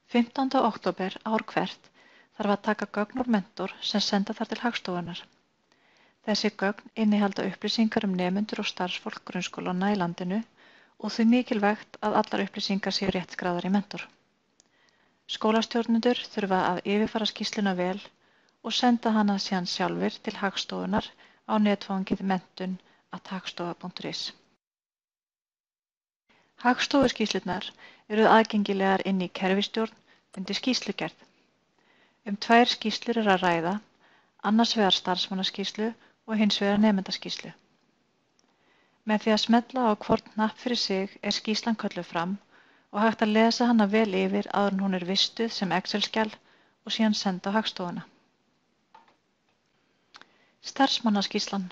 15. október ár hvert þarf að taka gögn úr Mentor sem senda þarf til Hagstofunnar. Þessi gögn innihalda upplýsingar nemendur og starfsfólk grunnskólanna í landinu og því mikilvægt að allar upplýsingar séu rétt skráðar í Mentor. Skólastjórnendur þurfa að yfirfara skýrsluna vel og senda hana síðan sjálfir til Hagstofunnar á netfangið menntun@hagstofa.is. Hagstofuskýrslurnar eru aðgengilegar inn í kerfisstjórn undir skýrslugerð. 2 skýrslur að ræða, annars vegar starfsmannaskýrslu og hins vegar nemendaskýrslu. Með því að smella á hvorn hnapp fyrir sig er skýrslan kölluð fram og hægt að lesa hana vel yfir áður en hún er vistuð sem Excel-skjal og síðan send á Hagstofuna. Starfsmannaskýrslan.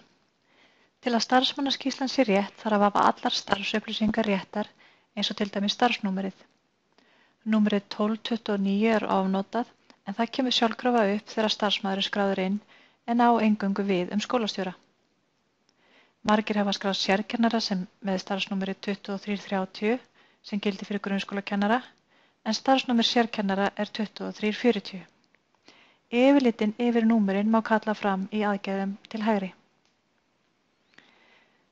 Til að starfsmannaskýrslan sé rétt þarf að hafa allar starfsupplýsingar réttar eins og til dæmis starfsnúmerið. Númerið 1229 er ofnotað en það kemur sjálfkrafa upp þegar starfsmaður er skráður inn en á eingöngu við skólastjóra. Margir hafa skráð sérkennara sem með starfsnúmerið 2330 sem gildir fyrir grunnskólakennara en starfsnúmer sérkennara er 2340. Yfirlitin yfir númerin má kalla fram í aðgerðum til hægri.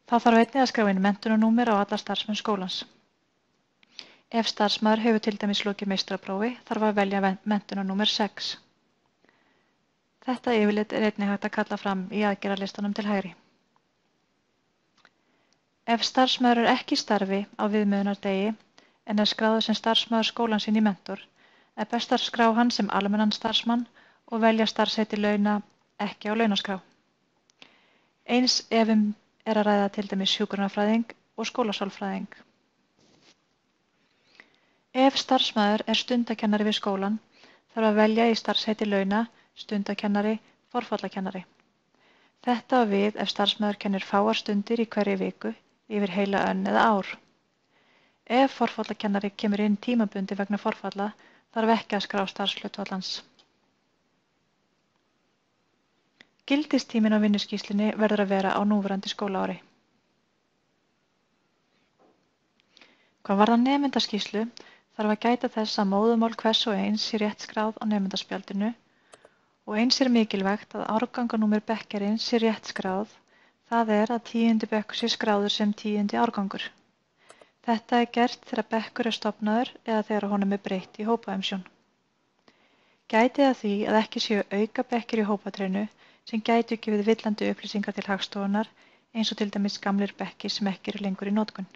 Þá þarf einnig að skrá inn menntunarnúmer á alla starfsmenn skólans. Ef starfsmaður hefur til dæmis lokið meistaraprófi þarf að velja menntunarnúmer 6. Þetta yfirlit er einnig hægt að kalla fram í aðgerðarlistanum til hægri. Ef starfsmaður er ekki í starfi á viðmiðunardegi en er skráður sem starfsmaður skólans inn í Mentor er best að skrá hann sem almennan starfsmann og velja starfsheiti launa ekki á launaskrá. Eins ef er að ræða til dæmis hjúkrunarfræðing og skólasálfræðing. Ef starfsmaður er stundakennari við skólan þarf að velja í starfsheiti launa stundakennari, forfallakennari. Þetta á við ef starfsmaður kennir fáar stundir í hverri viku yfir heila önn eða ár. Ef forfallakennari kemur inn tímabundi vegna forfalla þarf ekki að skrá starfshlutfall hans. Gildistíminn á vinnuskýrslunni verður að vera á núverandi skólaári. Hvað varðar nemendaskýrslu þarf að gæta þess að móðurmál hvers og eins sé rétt skráð á nemendaspjaldinu og eins er mikilvægt að árganganúmer bekkjarins sé rétt skráð, það er að 10. bekkur sé skráður sem 10. árgangur. Þetta er gert þegar bekkur er stofnaður eða þegar honum er breytt í hópaumsjón. Gætið að því að ekki séu auka bekkir í hópatreinu sem gætu gefið villandi upplýsingar til Hagstofunnar eins og til dæmis gamlir bekkir sem ekki eru lengur í notkun.